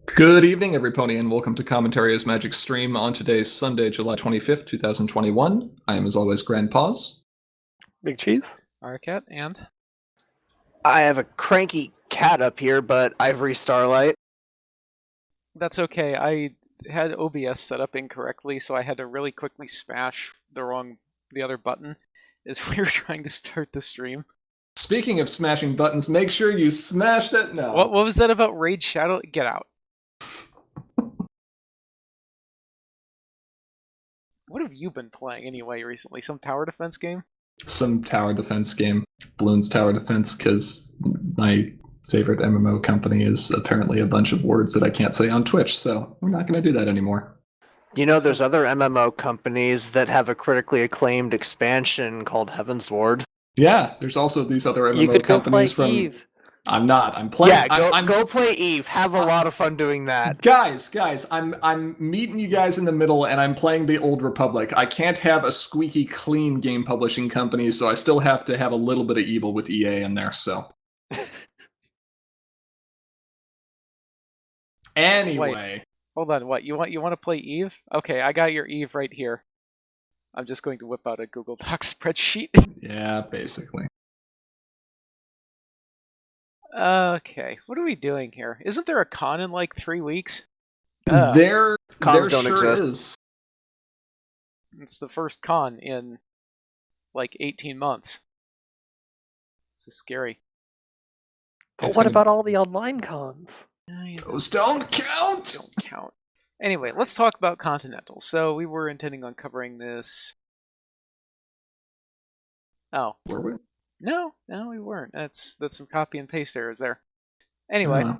Good evening, everybody, and welcome to Commentary as Magic Stream on today's Sunday, July 25th, 2021. I am, as always, Grandpaws. Big Cheese. Arcat, and I have a cranky cat up here, but Ivory Starlight. that's okay. I had OBS set up incorrectly, so I had to really quickly smash the other button as we were trying to start the stream. Speaking of smashing buttons, make sure you smash that now. What was that about Raid Shadow? Get out. What have you been playing anyway recently? Some tower defense game? Some tower defense game. Bloons Tower Defense, because my favorite MMO company is apparently a bunch of words that I can't say on Twitch, so we're not going to do that anymore. You know, there's other MMO companies that have a critically acclaimed expansion called Heavensward. Yeah, there's also these other MMO You could go play companies from... Eve. I'm not. I'm playing. Yeah, go play Eve. Have a lot of fun doing that. Guys, I'm meeting you guys in the middle, and I'm playing the Old Republic. I can't have a squeaky clean game publishing company, so I still have to have a little bit of evil with EA in there. So, anyway, Wait. Hold on, what? You want to play Eve? Okay, I got your Eve right here. I'm just going to whip out a Google Docs spreadsheet. yeah, basically. Okay, what are we doing here? Isn't there a con in like 3 weeks? There Cons don't sure exist. is. It's the first con in like 18 months. This is scary. But It's what gonna- about all the online cons? Those don't count. Don't count. Anyway, let's talk about Continental. So we were intending on covering this. Oh, Were we? no, we weren't. That's some copy and paste errors there. Anyway, Uh,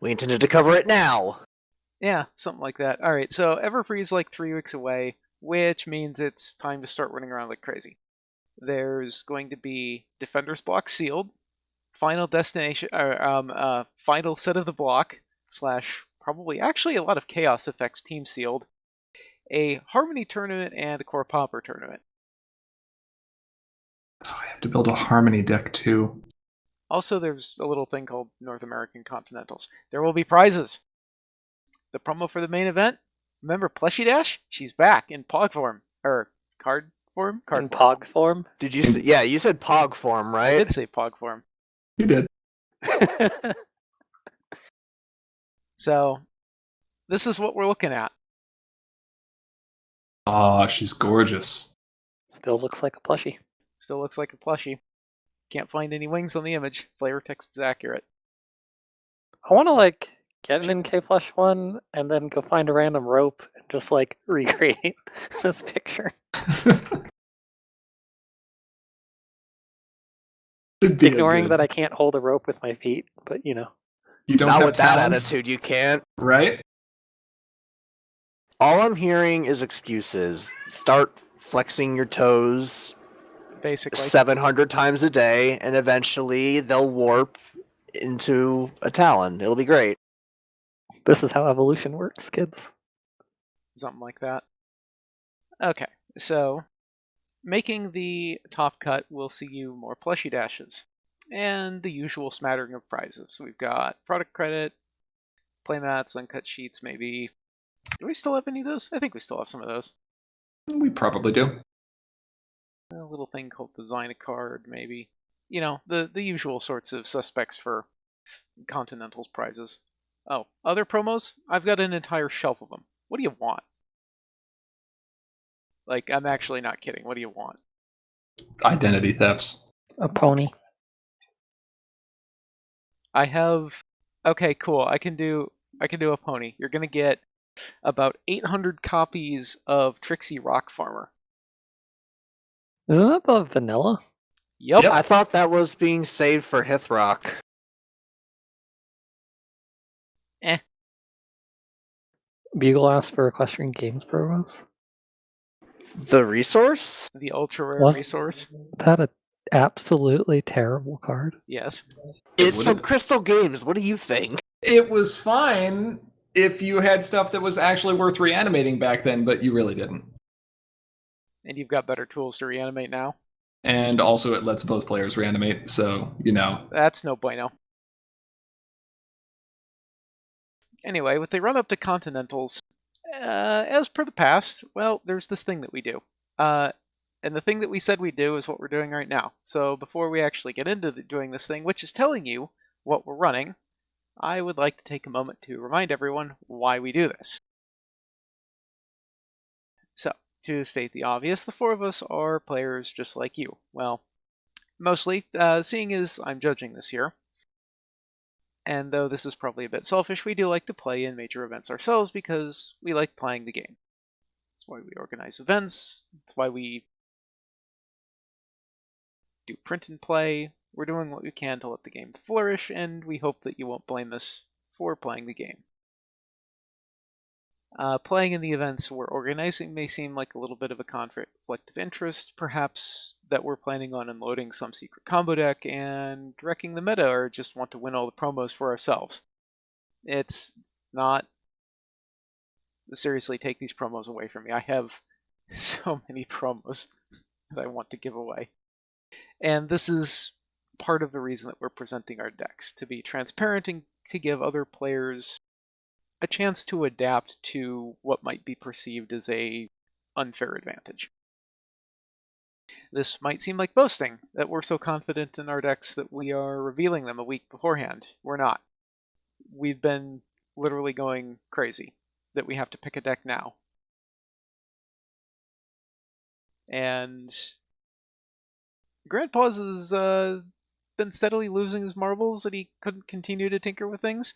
We intended to cover it now. yeah, something like that. All right, so Everfree's like 3 weeks away, which means it's time to start running around like crazy. There's going to be Defender's Block sealed, final destination, final set of the block / probably actually a lot of Chaos Effects team sealed, a Harmony tournament and a Core Pauper tournament. oh, I have to build a Harmony deck too. Also, there's a little thing called North American Continentals. There will be prizes. The promo for the main event. Remember Plushie Dash? She's back in Pog form or card form. In Pog form? Did you say, yeah, you said Pog form, I right? did say Pog form. You did. So, this is what we're looking at. Oh, she's gorgeous. Still looks like a plushie. Still looks like a plushie. Can't find any wings on the image. Flavor text is accurate. I want to get an NK plush one and then go find a random rope and just recreate this picture. Ignoring that I can't hold a rope with my feet, but you don't Not have with that talents, attitude, you can't. right? All I'm hearing is excuses. Start flexing your toes Basically. 700 times a day, and eventually they'll warp into a Talon. It'll be great. This is how evolution works, kids. Something like that. Okay, so making the top cut will see you more plushie dashes and the usual smattering of prizes. We've got product credit, playmats, uncut sheets, maybe. Do we still have any of those? I think we still have some of those. We probably do. A little thing called Design a Card, maybe. You know, the usual sorts of suspects for Continental's prizes. Oh, other promos? I've got an entire shelf of them. What do you want? I'm actually not kidding. What do you want? Identity thefts. A pony. I have... Okay, cool. I can do a pony. You're gonna get about 800 copies of Trixie Rock Farmer. Isn't that the vanilla? Yep. I thought that was being saved for Hithrock. Bugle asked for Equestrian Games promos. The resource? The ultra rare Was- resource. That an absolutely terrible card. Yes. It's from wouldn't- Crystal Games. What do you think? It was fine if you had stuff that was actually worth reanimating back then, but you really didn't. And you've got better tools to reanimate now. And also, it lets both players reanimate, so, That's no bueno. Anyway, with the run up to Continentals, as per the past, well, there's this thing that we do. And the thing that we said we'd do is what we're doing right now. So before we actually get into doing this thing, which is telling you what we're running, I would like to take a moment to remind everyone why we do this. So, to state the obvious, the four of us are players just like you. Well, mostly, seeing as I'm judging this year. And though this is probably a bit selfish, we do like to play in major events ourselves because we like playing the game. That's why we organize events, that's why we do print and play. We're doing what we can to let the game flourish, and we hope that you won't blame us for playing the game. Playing in the events we're organizing may seem like a little bit of a conflict of interest, perhaps that we're planning on unloading some secret combo deck and wrecking the meta, or just want to win all the promos for ourselves. It's not. Seriously, take these promos away from me. I have so many promos that I want to give away. And this is part of the reason that we're presenting our decks, to be transparent and to give other players a chance to adapt to what might be perceived as a unfair advantage. This might seem like boasting, that we're so confident in our decks that we are revealing them a week beforehand. We're not. We've been literally going crazy that we have to pick a deck now. And Grandpa's has been steadily losing his marbles that he couldn't continue to tinker with things.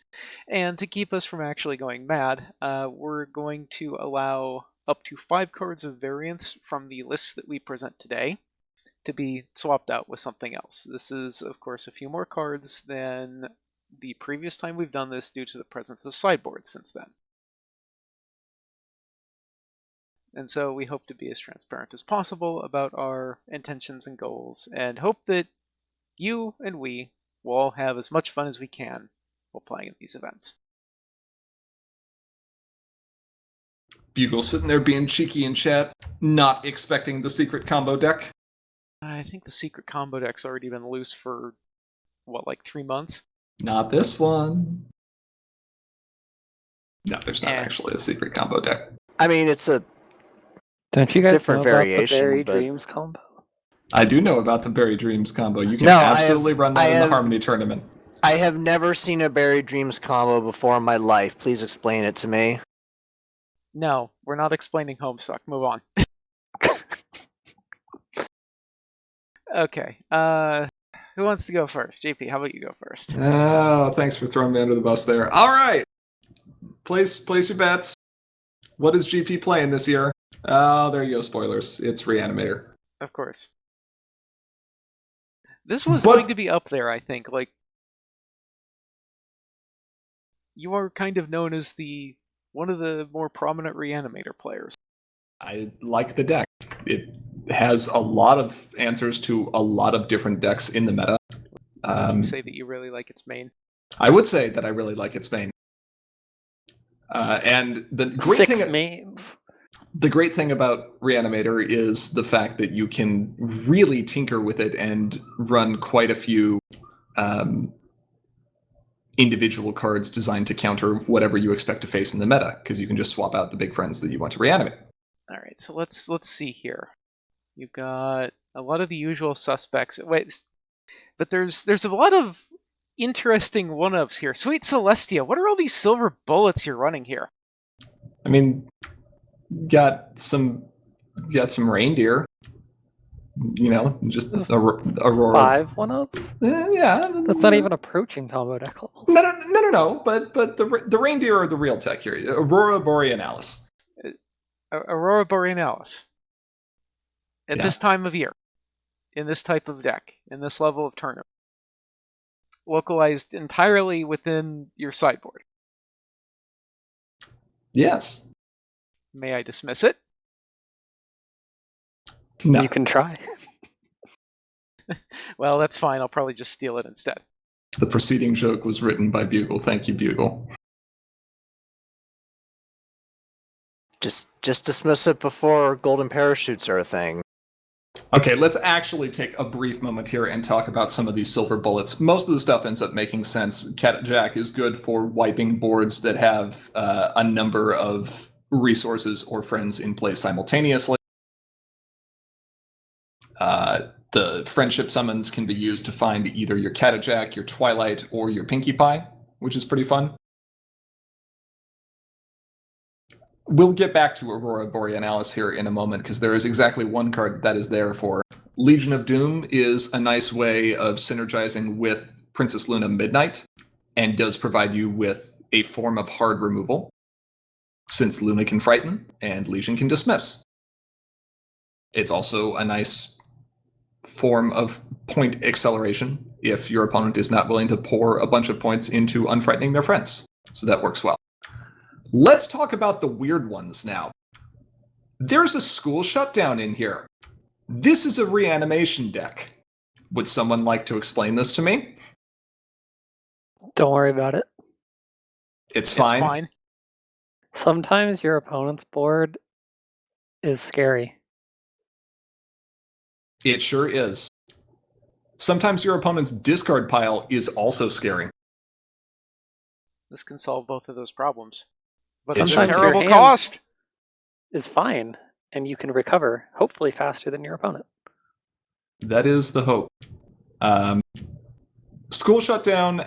And to keep us from actually going mad, we're going to allow up to 5 cards of variance from the lists that we present today to be swapped out with something else. This is, of course, a few more cards than the previous time we've done this due to the presence of sideboards since then. And so we hope to be as transparent as possible about our intentions and goals, and hope that you and we will all have as much fun as we can while playing in these events. Bugle sitting there being cheeky in chat, not expecting the secret combo deck. I think the secret combo deck's already been loose for, what, like 3 months? Not this one. No, there's not Eh. actually a secret combo deck. I mean, it's a Don't you It's guys different know about variation, the Berry but- Dreams combo? I do know about the Berry Dreams combo. You can No, absolutely run that I in the have- Harmony tournament. I have never seen a Berry Dreams combo before in my life. Please explain it to me. No, we're not explaining Homestuck. Move on. Okay, who wants to go first? JP, how about you go first? Oh, thanks for throwing me under the bus there. All right. Place your bets. What is GP playing this year? Oh, there you go. Spoilers. It's Reanimator. Of course. This was But- going to be up there, I think. Like, you are kind of known as one of the more prominent Reanimator players. I like the deck. It has a lot of answers to a lot of different decks in the meta. You say that you really like its main. I would say that I really like its main. And the great 6 thing, mains. the great thing about Reanimator is the fact that you can really tinker with it and run quite a few individual cards designed to counter whatever you expect to face in the meta, because you can just swap out the big friends that you want to reanimate. All right, so let's see here. You've got a lot of the usual suspects. Wait, but there's a lot of interesting one-ups here. Sweet Celestia, what are all these silver bullets you're running here? I mean, got some reindeer. You know, just Aurora. 5 1-ups? Yeah, That's not even approaching combo deck levels. No. But the reindeer are the real tech here. Aurora Borealis. Aurora Borealis. At Yeah. this time of year, in this type of deck, in this level of tournament, localized entirely within your sideboard. Yes. May I dismiss it? No. You can try. Well, that's fine. I'll probably just steal it instead. The preceding joke was written by Bugle. Thank you, Bugle. Just dismiss it before golden parachutes are a thing. Okay, let's actually take a brief moment here and talk about some of these silver bullets. Most of the stuff ends up making sense. Cat Jack is good for wiping boards that have a number of resources or friends in play simultaneously. The friendship summons can be used to find either your Catajack, your Twilight, or your Pinkie Pie, which is pretty fun. We'll get back to Aurora Borealis here in a moment, because there is exactly one card that is there for. Legion of Doom is a nice way of synergizing with Princess Luna Midnight, and does provide you with a form of hard removal, since Luna can frighten and Legion can dismiss. It's also a nice form of point acceleration if your opponent is not willing to pour a bunch of points into unfrightening their friends. So that works well. Let's talk about the weird ones now. There's a school shutdown in here. This is a reanimation deck. Would someone like to explain this to me? Don't worry about it. It's fine. It's fine. Sometimes your opponent's board is scary. It sure is. Sometimes your opponent's discard pile is also scary. This can solve both of those problems. But It it's a sure Sometimes can. your terrible hand cost. is fine, and you can recover, hopefully faster than your opponent. That is the hope. School Shutdown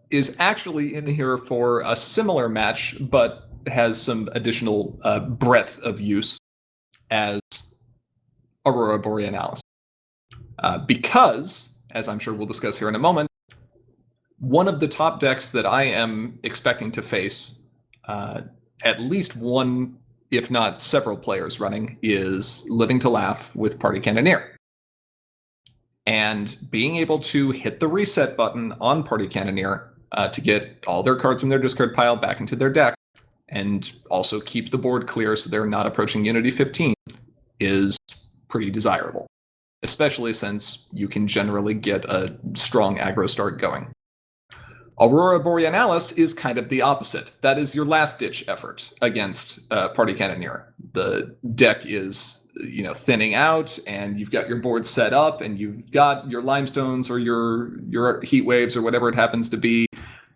is actually in here for a similar match, but has some additional breadth of use as Aurora Borealis. Because, as I'm sure we'll discuss here in a moment, one of the top decks that I am expecting to face at least one, if not several players running, is Living to Laugh with Party Cannoneer. And being able to hit the reset button on Party Cannoneer to get all their cards from their discard pile back into their deck, and also keep the board clear so they're not approaching Unity 15, is pretty desirable. Especially since you can generally get a strong aggro start going. Aurora Borealis is kind of the opposite. That is your last-ditch effort against Party Cannoneer. The deck is, thinning out, and you've got your board set up, and you've got your limestones or your heat waves or whatever it happens to be,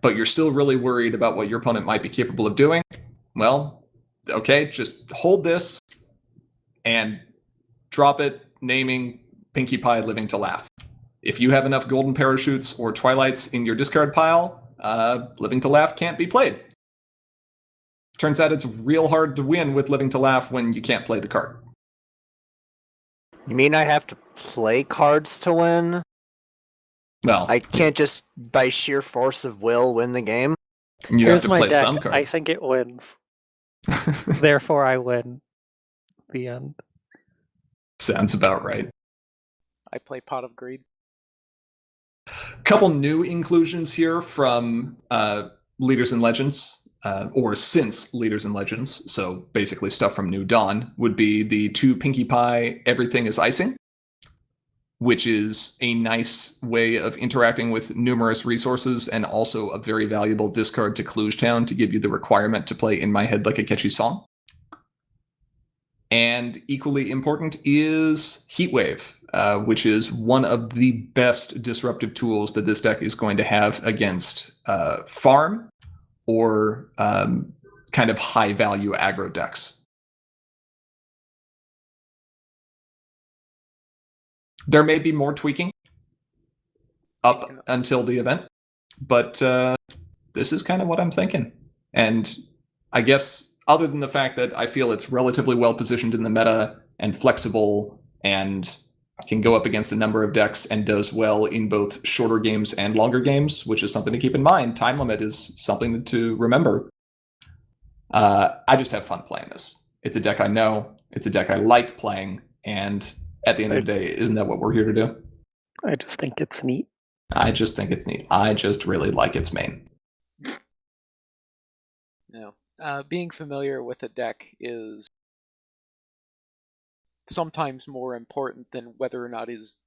but you're still really worried about what your opponent might be capable of doing. Well, okay, just hold this and drop it, naming Pinkie Pie Living to Laugh. If you have enough golden parachutes or twilights in your discard pile, Living to Laugh can't be played. Turns out it's real hard to win with Living to Laugh when you can't play the card. You mean I have to play cards to win? Well, I can't just, by sheer force of will, win the game? you Here's have to my play deck. some I cards. think it wins. Therefore, I win. The end. Sounds about right. I play Pot of Greed. Couple new inclusions here from Leaders and Legends, or since Leaders and Legends, so basically stuff from New Dawn, would be the 2 Pinkie Pie Everything is Icing, which is a nice way of interacting with numerous resources and also a very valuable discard to Kluge Town to give you the requirement to play In My Head Like a Catchy Song. And equally important is Heatwave, which is one of the best disruptive tools that this deck is going to have against farm or kind of high-value aggro decks. There may be more tweaking up until the event, but this is kind of what I'm thinking. And I guess other than the fact that I feel it's relatively well positioned in the meta and flexible and can go up against a number of decks and does well in both shorter games and longer games, which is something to keep in mind. Time limit is something to remember. I just have fun playing this. It's a deck I know. It's a deck I like playing. And at the end of the day, isn't that what we're here to do? I just think it's neat. I just think it's neat. I just really like its main. No. Being familiar with a deck is sometimes more important than whether or not it is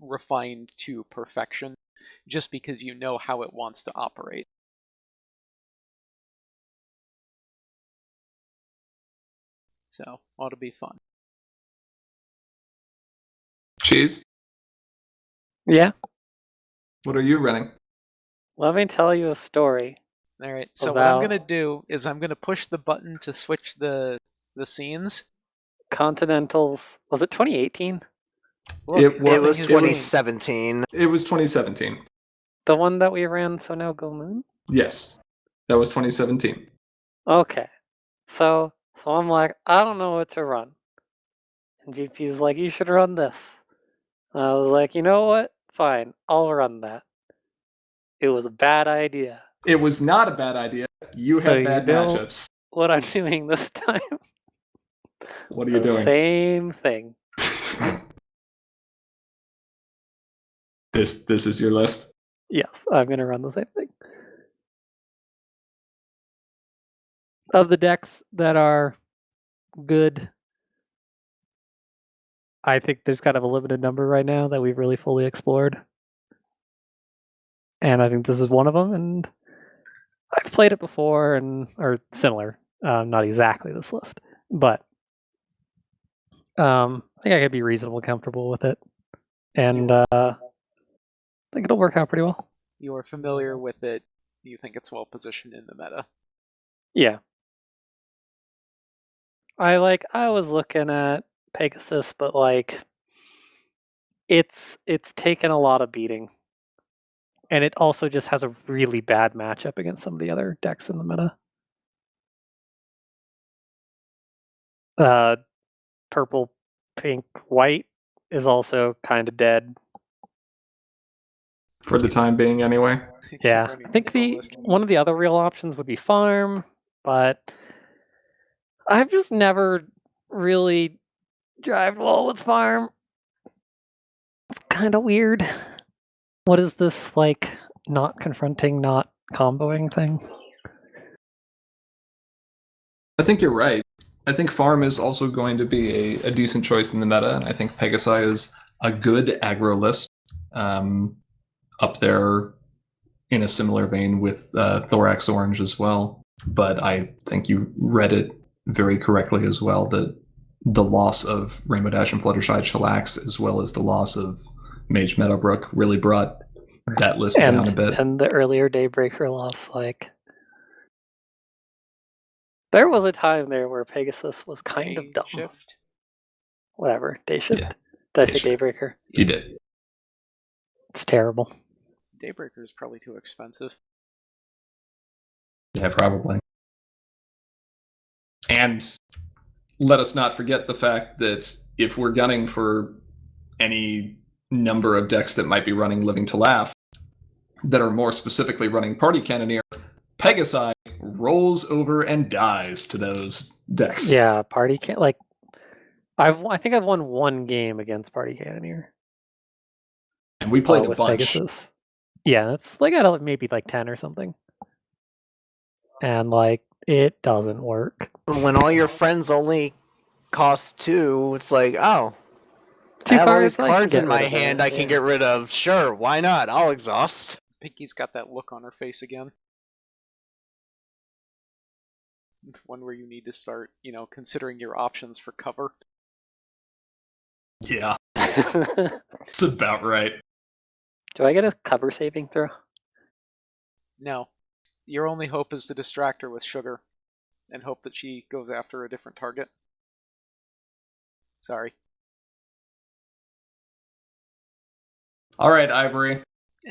refined to perfection, just because you know how it wants to operate. So, ought to be fun. Cheese, Yeah. what are you running? Let me tell you a story. All right. So what I'm gonna About- do is I'm gonna push the button to switch the scenes. Continentals. Was it 2018? Look, It It was his 2017. It was 2017. The one that we ran, So Now Go Moon? Yes, that was 2017. Okay. So I'm like, I don't know what to run. And GP's like, you should run this. I was like, you know what? Fine, I'll run that. It was a bad idea. It was not a bad idea. You So had bad you know- matchups. What I'm doing this time? What are you The doing? same thing. This is your list. Yes, I'm going to run the same thing. Of the decks that are good, I think there's kind of a limited number right now that we've really fully explored. And I think this is one of them. And I've played it before, or similar. Not exactly this list, but I think I could be reasonably comfortable with it. And I think it'll work out pretty well. You are familiar with it. You think it's well positioned in the meta. Yeah. I was looking at Pegasus, but like it's taken a lot of beating. And it also just has a really bad matchup against some of the other decks in the meta. Purple, pink, white is also kind of dead. For the time being, anyway. Keep Yeah, running I think the list. one of the other real options would be farm, but I've just never really jived well with farm. It's kind of weird. What is this like? Not confronting, not comboing thing? I think you're right. I think farm is also going to be a decent choice in the meta, and I think Pegasi is a good aggro list. Up there in a similar vein with Thorax Orange as well. But I think you read it very correctly as well, that the loss of Rainbow Dash and Fluttershy Chillax, as well as the loss of Mage Meadowbrook, really brought that list down a bit. And the earlier Daybreaker loss, like there was a time there where Pegasus was kind of dumb. Shift. Whatever, day shift. Yeah, Did I day say shift. Daybreaker? You Yes. did. It's terrible. Daybreaker is probably too expensive. Yeah, probably. And let us not forget the fact that if we're gunning for any number of decks that might be running Living to Laugh, that are more specifically running Party Cannoneer, Pegasi rolls over and dies to those decks. Yeah, Party can't like. I think I've won one game against Party Cannoneer. And we played a with bunch. Pegasus. Yeah, it's like at maybe like 10 or something. And like it doesn't work. When all your friends only cost 2, it's like, oh, Two I have all these cards, I can cards get in rid my of it, hand I can yeah. get rid of. Sure, why not? I'll exhaust. Pinky's got that look on her face again. One where you need to start, considering your options for cover. Yeah, it's about right. Do I get a cover saving throw? No. Your only hope is to distract her with sugar and hope that she goes after a different target. Sorry. All right, Ivory.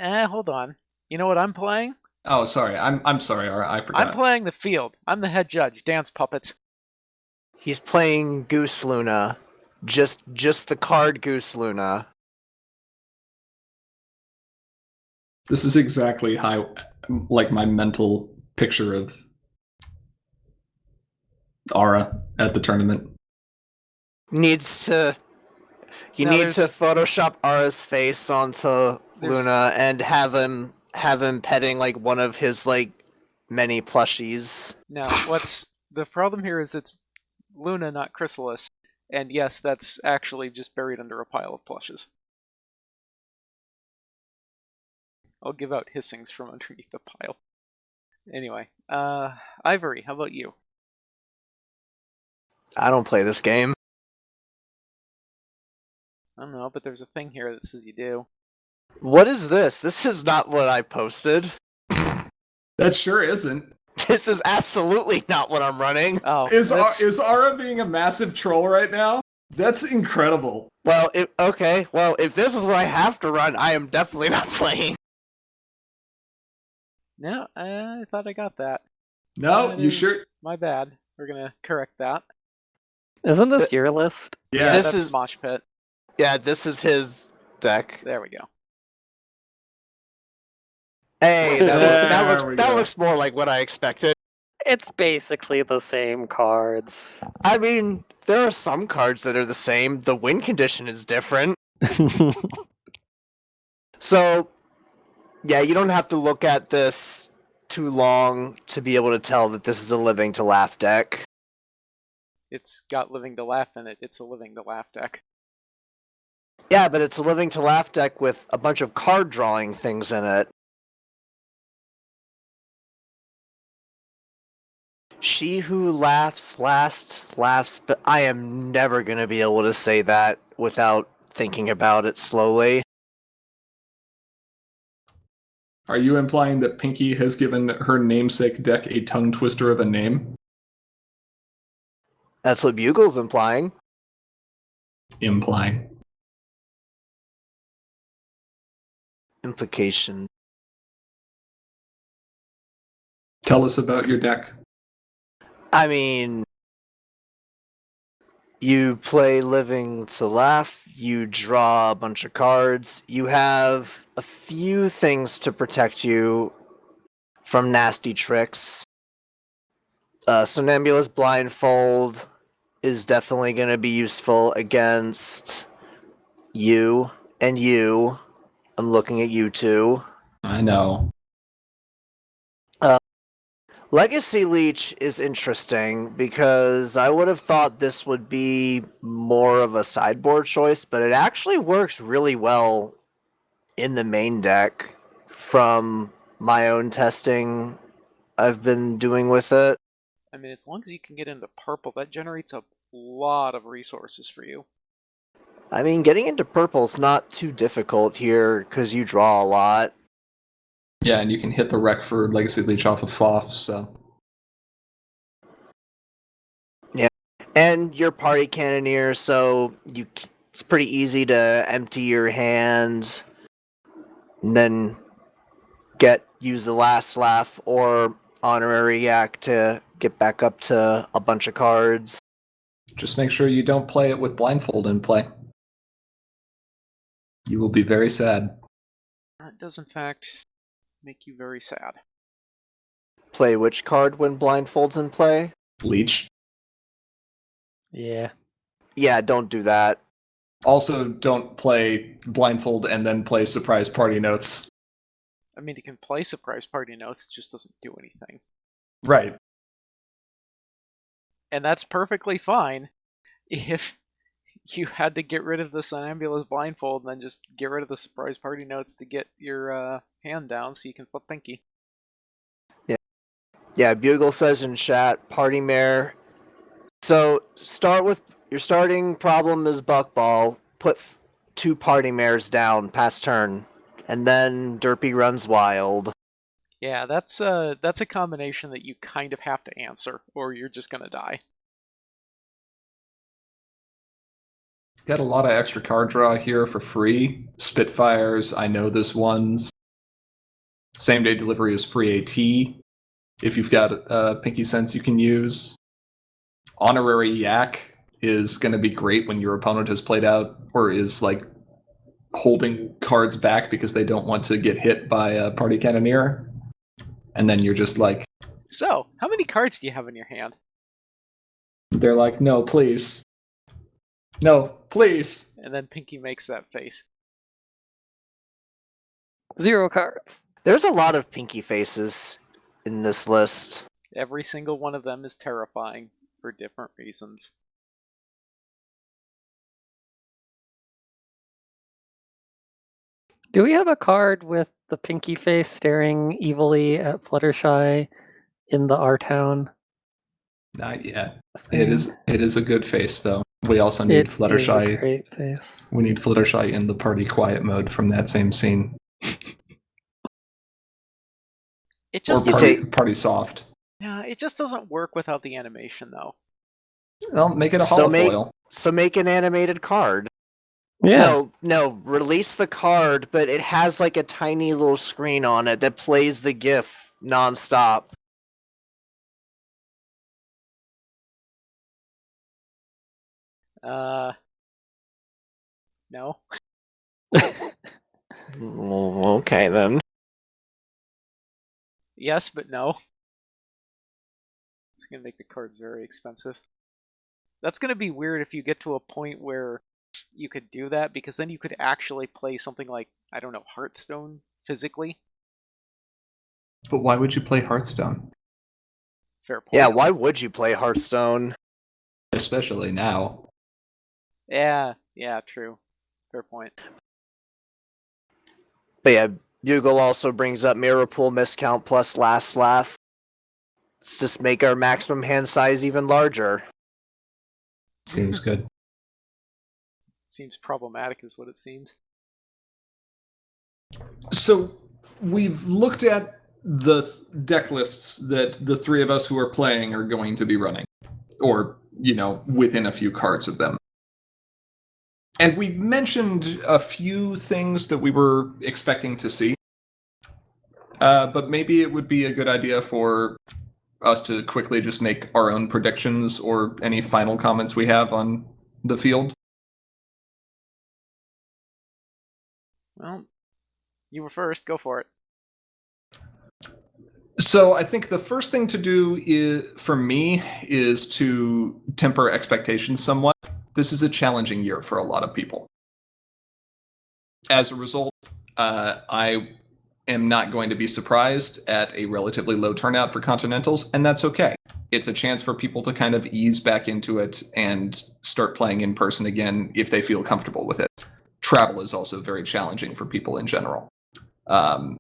Hold on. You know what I'm playing? Oh, sorry. I'm sorry, Ara. I forgot. I'm playing the field. I'm the head judge. Dance puppets. He's playing Goose Luna. Just the card Goose Luna. This is exactly how, like, my mental picture of Ara at the tournament. Needs to... You No, need to there's- Photoshop Ara's face onto There's- Luna and have him petting like one of his like many plushies. No, the problem here is it's Luna, not Chrysalis. And yes, that's actually just buried under a pile of plushes. I'll give out hissings from underneath the pile. Anyway, Ivory, how about you? I don't play this game. I don't know, but there's a thing here that says you do. What is this? This is not what I posted. That sure isn't. This is absolutely not what I'm running. Oh, Is that's- Ara being a massive troll right now? That's incredible. Well, if this is what I have to run, I am definitely not playing. No, I thought I got that. No, That you is sure? My bad. We're gonna correct that. Isn't this your list? Yeah. This That's is- Mosh Pit. Yeah, this is his deck. There we go. Hey, There we that go. looks more like what I expected. It's basically the same cards. I mean, there are some cards that are the same. The win condition is different. So, yeah, you don't have to look at this too long to be able to tell that this is a Living to Laugh deck. It's got Living to Laugh in it. It's a Living to Laugh deck. Yeah, but it's a Living to Laugh deck with a bunch of card drawing things in it. She who laughs last laughs, but I am never going to be able to say that without thinking about it slowly. Are you implying that Pinky has given her namesake deck a tongue twister of a name? That's what Bugle's implying. Implying. Implication. Tell us about your deck. I mean, you play Living to Laugh, you draw a bunch of cards, you have a few things to protect you from nasty tricks. Somnambulous Blindfold is definitely going to be useful against you and you. I'm looking at you two. I know. Legacy Leech is interesting because I would have thought this would be more of a sideboard choice, but it actually works really well in the main deck from my own testing I've been doing with it. I mean, as long as you can get into purple, that generates a lot of resources for you. I mean, getting into purple's not too difficult here because you draw a lot. Yeah, and you can hit the wreck for Legacy Leech off of Foff, so. And you're Party Cannoneer, so it's pretty easy to empty your hand and then use the Last Laugh or Honorary Yak to get back up to a bunch of cards. Just make sure you don't play it with Blindfold in play. You will be very sad. That does, in fact, make you very sad. Play which card when Blindfold's in play? Leech. Yeah. Yeah, don't do that. Also, don't play Blindfold and then play Surprise Party Notes. I mean, you can play Surprise Party Notes, it just doesn't do anything. Right. And that's perfectly fine if you had to get rid of the Somnambulous Blindfold and then just get rid of the Surprise Party Notes to get your hand down so you can flip Pinky. Yeah, Bugle says in chat, Party Mare. So your starting problem is Buckball. Put 2 Party Mares down past turn, and then Derpy runs wild. Yeah, that's a combination that you kind of have to answer, or you're just gonna die. Got a lot of extra card draw here for free. Spitfires, I know this one's. Same day delivery is free AT. If you've got Pinky Sense you can use. Honorary Yak is going to be great when your opponent has played out or is like holding cards back because they don't want to get hit by a Party Cannoneer. And then you're just like... So, how many cards do you have in your hand? They're like, no, please. No, please. And then Pinky makes that face. 0 cards. There's a lot of Pinky faces in this list. Every single one of them is terrifying for different reasons. Do we have a card with the pinky face staring evilly at Fluttershy in the R Town? Not yet. thing? It is a good face, though. We also need It is a Fluttershy. great face. We need Fluttershy in the party quiet mode from that same scene. It Or just You party, take- party soft. yeah, it just doesn't work without the animation though. Well, make it a So holofoil. So make an animated card. Yeah. No, release the card, but it has like a tiny little screen on it that plays the GIF nonstop. No. Okay then. Yes, but no. It's gonna make the cards very expensive. That's gonna be weird if you get to a point where you could do that, because then you could actually play something like, I don't know, Hearthstone physically. But why would you play Hearthstone? Fair point. Yeah, why would you play Hearthstone? Especially now. Yeah, true. Fair point. But yeah, Bugle also brings up Mirror Pool Miscount plus Last Laugh. Let's just make our maximum hand size even larger. Seems good. Seems problematic is what it seems. So we've looked at the deck lists that the three of us who are playing are going to be running. Or, within a few cards of them. And we mentioned a few things that we were expecting to see. But maybe it would be a good idea for us to quickly just make our own predictions or any final comments we have on the field. Well, you were first. Go for it. So I think the first thing to do for me is to temper expectations somewhat. This is a challenging year for a lot of people. As a result, I am not going to be surprised at a relatively low turnout for Continentals, and that's okay. It's a chance for people to kind of ease back into it and start playing in person again if they feel comfortable with it. Travel is also very challenging for people in general. The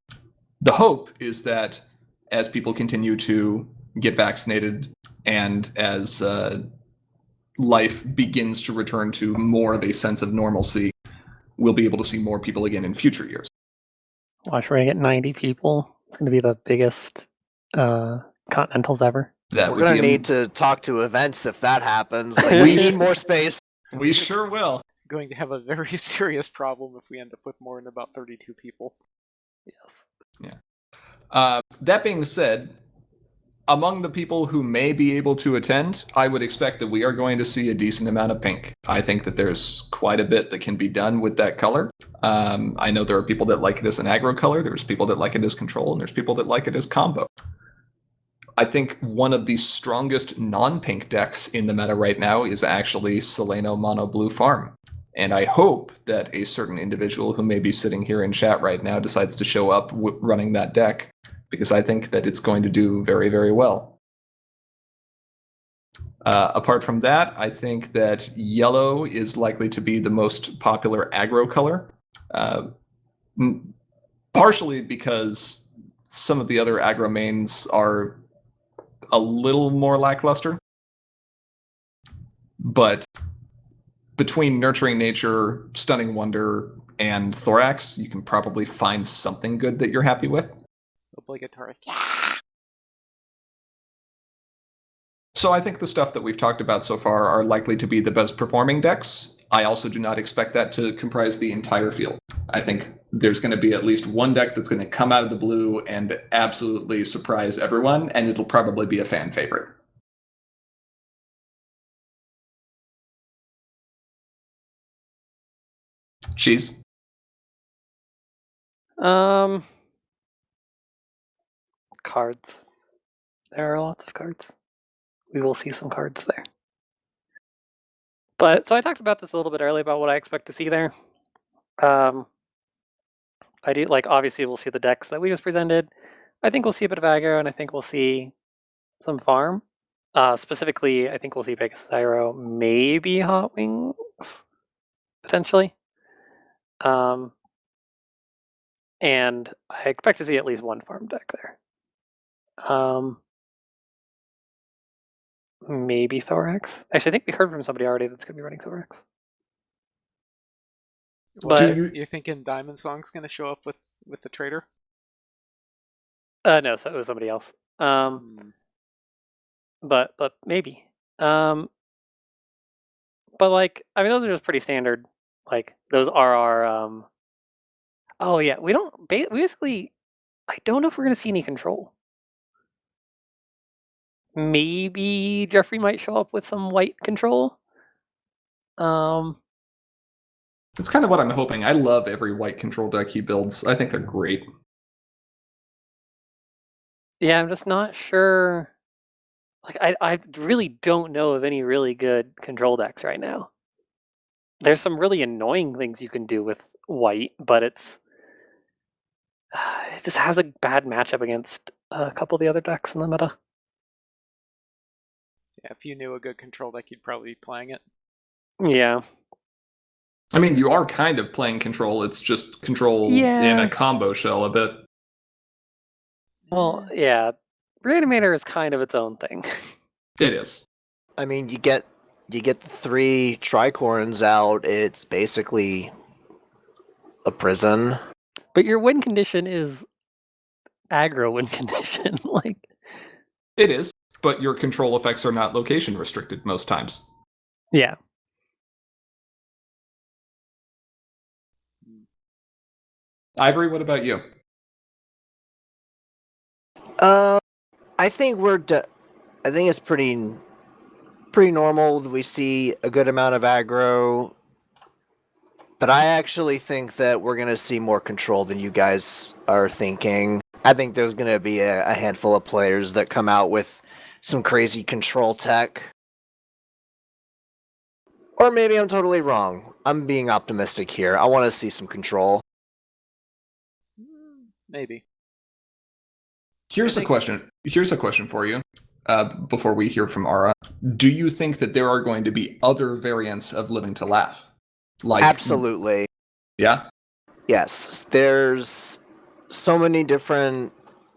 hope is that as people continue to get vaccinated and as life begins to return to more of a sense of normalcy, we'll be able to see more people again in future years. Watch, we're gonna get 90 people. It's gonna be the biggest Continentals ever. That We're would gonna be need to talk to events if that happens. Like, we need more space. We sure will. Going to have a very serious problem if we end up with more than about 32 people. Yes. That being said, among the people who may be able to attend, I would expect that we are going to see a decent amount of pink. I think that there's quite a bit that can be done with that color. I know there are people that like it as an aggro color, there's people that like it as control, and there's people that like it as combo. I think one of the strongest non-pink decks in the meta right now is actually Seleno Mono Blue Farm. And I hope that a certain individual who may be sitting here in chat right now decides to show up running that deck, because I think that it's going to do very, very well. Apart from that, I think that yellow is likely to be the most popular aggro color, partially because some of the other aggro mains are a little more lackluster. But between Nurturing Nature, Stunning Wonder, and Thorax, you can probably find something good that you're happy with. Obligatory. So I think the stuff that we've talked about so far are likely to be the best performing decks. I also do not expect that to comprise the entire field. I think there's going to be at least one deck that's going to come out of the blue and absolutely surprise everyone, and it'll probably be a fan favorite. Cheese? Cards. There are lots of cards. We will see some cards there. But so I talked about this a little bit earlier about what I expect to see there. I do obviously we'll see the decks that we just presented. I think we'll see a bit of aggro, and I think we'll see some farm. Specifically, I think we'll see Pegasus Aggro, maybe Hot Wings, potentially. And I expect to see at least one farm deck there. maybe Thorax. Actually, I think we heard from somebody already that's going to be running Thorax. What, But you- you're thinking Diamond Song's going to show up with the trader? no, so it was somebody else. But maybe. But like, I mean, those are just pretty standard. Like those are our. Oh yeah, we don't basically. I don't know if we're gonna see any control. Maybe Jeffrey might show up with some white control. It's kind of what I'm hoping. I love every white control deck he builds. I think they're great. Yeah, I'm just not sure. Like, I really don't know of any really good control decks right now. There's some really annoying things you can do with white, but it just has a bad matchup against a couple of the other decks in the meta. Yeah, if you knew a good control deck, you'd probably be playing it. Yeah. I mean, you are kind of playing control. It's just control in Yeah. a combo shell a bit. Well, yeah. Reanimator is kind of its own thing. It is. I mean, you get the 3 tricorns out. It's basically a prison. But your win condition is aggro win condition. Like, It is, but your control effects are not location restricted most times. yeah. Ivory, what about you? I think I think it's pretty normal. We see a good amount of aggro, but I actually think that we're gonna see more control than you guys are thinking. I think there's gonna be a handful of players that come out with some crazy control tech. Or maybe I'm totally wrong. I'm being optimistic here. I want to see some control. Maybe. Here's a question. Here's a question for you. Before we hear from Ara, do you think that there are going to be other variants of Living to Laugh? Like, Absolutely. Yeah. Yes. There's so many different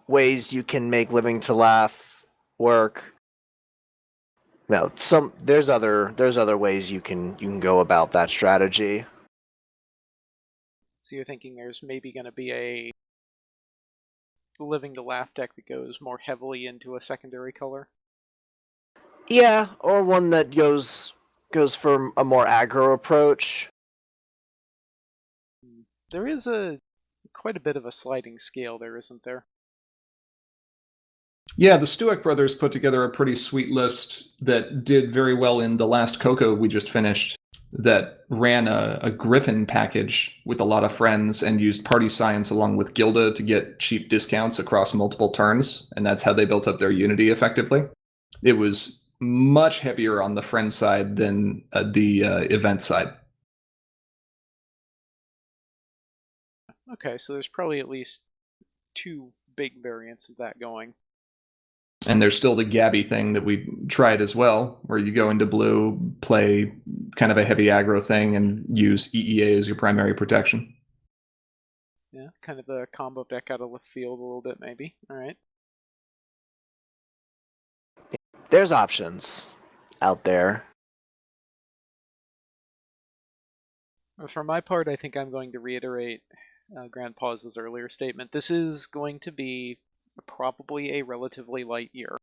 ways you can make Living to Laugh work. No, there's other ways you can go about that strategy. So you're thinking there's maybe going to be a Living to Laugh deck that goes more heavily into a secondary color? Yeah, or one that goes for a more aggro approach. There is quite a bit of a sliding scale there, isn't there? Yeah, the Stueck brothers put together a pretty sweet list that did very well in the last Coco we just finished, that ran a Griffin package with a lot of friends and used party science along with Gilda to get cheap discounts across multiple turns, and that's how they built up their Unity effectively. It was much heavier on the friend side than the event side. Okay, so there's probably at least 2 big variants of that going. And there's still the Gabby thing that we tried as well, where you go into blue, play kind of a heavy aggro thing, and use EEA as your primary protection. Yeah, kind of the combo deck out of left field a little bit, maybe. All right. There's options out there. For my part, I think I'm going to reiterate Grand Paus's earlier statement. This is going to be probably a relatively light year.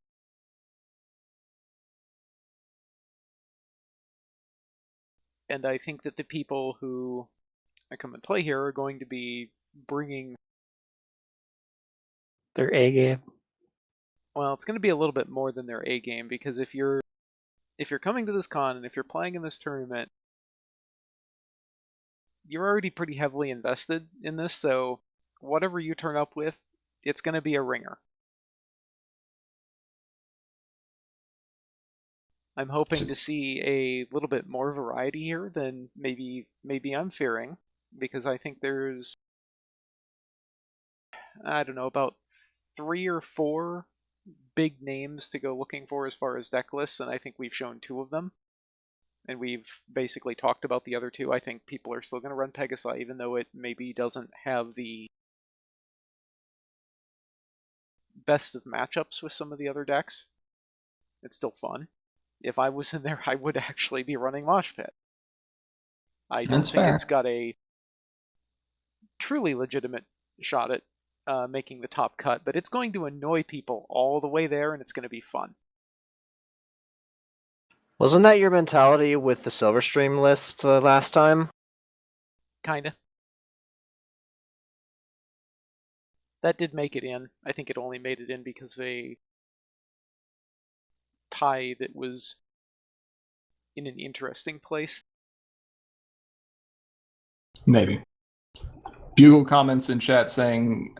And I think that the people who come and play here are going to be bringing... Their A game. Well, it's going to be a little bit more than their A game, because if you're coming to this con and if you're playing in this tournament, you're already pretty heavily invested in this, so whatever you turn up with, it's going to be a ringer. I'm hoping to see a little bit more variety here than maybe I'm fearing, because I think there's, I don't know, about 3 or 4 big names to go looking for as far as deck lists, and I think we've shown 2 of them. And we've basically talked about the other 2. I think people are still going to run Pegasi, even though it maybe doesn't have the best of matchups with some of the other decks. It's still fun. if I was in there, I would actually be running Mosh Pit. I don't That's think fair. it's got a truly legitimate shot at making the top cut, but it's going to annoy people all the way there, and it's going to be fun. Wasn't that your mentality with the Silverstream list last time? Kinda. That did make it in. I think it only made it in because of a tie that was in an interesting place. Maybe. Bugle comments in chat saying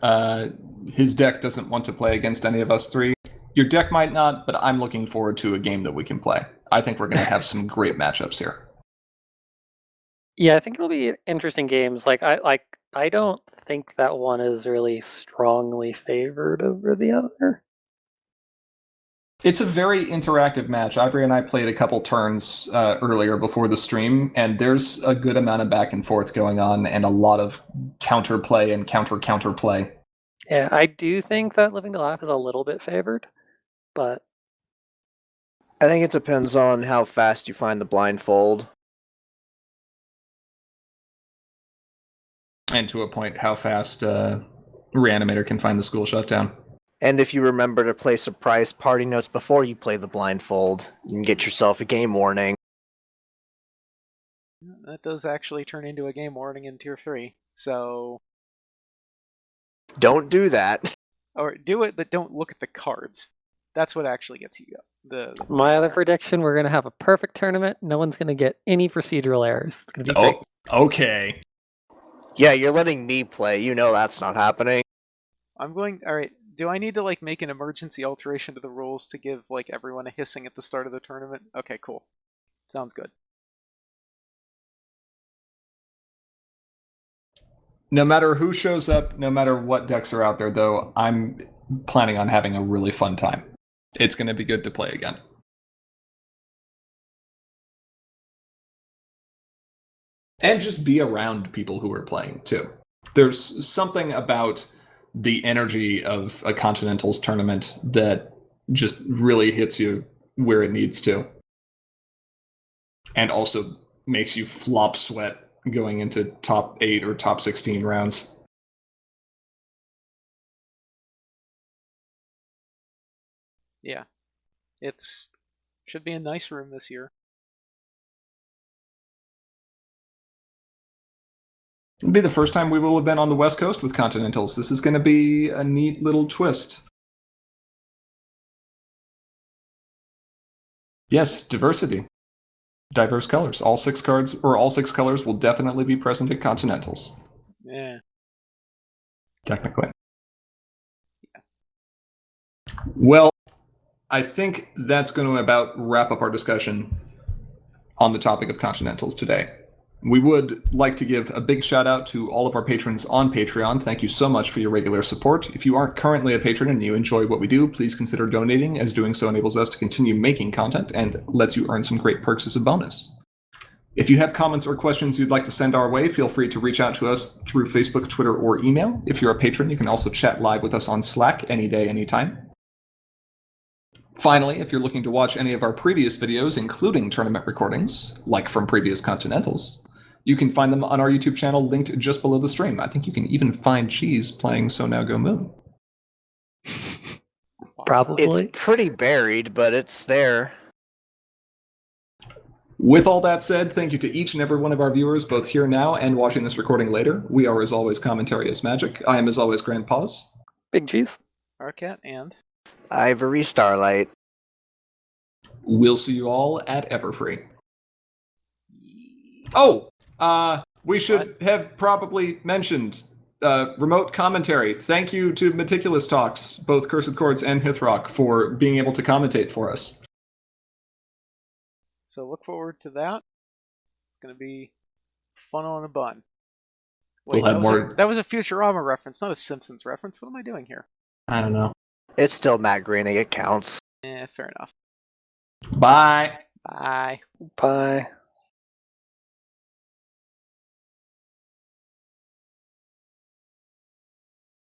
his deck doesn't want to play against any of us three. Your deck might not, but I'm looking forward to a game that we can play. I think we're going to have some great matchups here. Yeah, I think it'll be interesting games. I don't think that one is really strongly favored over the other. It's a very interactive match. Ivory and I played a couple turns earlier before the stream, and there's a good amount of back and forth going on and a lot of counterplay and counterplay. Yeah, I do think that Living to Laugh is a little bit favored, but I think it depends on how fast you find the blindfold. And to a point, how fast Reanimator can find the school shutdown. And if you remember to play surprise party notes before you play the blindfold, you can get yourself a game warning. That does actually turn into a game warning in Tier 3, so... Don't do that. Or do it, but don't look at the cards. That's what actually gets you my other prediction, we're going to have a perfect tournament. No one's going to get any procedural errors. It's going to be great. Okay. Yeah, you're letting me play. You know that's not happening. Alright, do I need to make an emergency alteration to the rules to give everyone a hissing at the start of the tournament? Okay, cool. Sounds good. No matter who shows up, no matter what decks are out there, though, I'm planning on having a really fun time. It's going to be good to play again. And just be around people who are playing, too. There's something about the energy of a Continentals tournament that just really hits you where it needs to. And also makes you flop sweat going into top 8 or top 16 rounds. Yeah. Should be a nice room this year. It'll be the first time we will have been on the West Coast with Continentals. This is going to be a neat little twist. Yes, diversity. Diverse colors. All six colors will definitely be present at Continentals. Yeah. Technically. Yeah. Well, I think that's going to about wrap up our discussion on the topic of Continentals today. We would like to give a big shout out to all of our patrons on Patreon. Thank you so much for your regular support. If you aren't currently a patron and you enjoy what we do, please consider donating, as doing so enables us to continue making content and lets you earn some great perks as a bonus. If you have comments or questions you'd like to send our way, feel free to reach out to us through Facebook, Twitter, or email. If you're a patron, you can also chat live with us on Slack any day, anytime. Finally, if you're looking to watch any of our previous videos, including tournament recordings, like from previous Continentals, you can find them on our YouTube channel linked just below the stream. I think you can even find Cheese playing So Now Go Moon. Probably. It's pretty buried, but it's there. With all that said, thank you to each and every one of our viewers, both here now and watching this recording later. We are, as always, Commentary is Magic. I am, as always, Grandpaws. Big Cheese. Arcat and... Ivory Starlight. We'll see you all at Everfree. Oh! We should have probably mentioned remote commentary. Thank you to Meticulous Talks, both Cursed Chords and Hithrock, for being able to commentate for us. So look forward to that. It's going to be fun on a bun. Wait, We'll have more... that was a Futurama reference, not a Simpsons reference. What am I doing here? I don't know. It's still Matt Groening. It counts. Fair enough. Bye. Bye. Bye.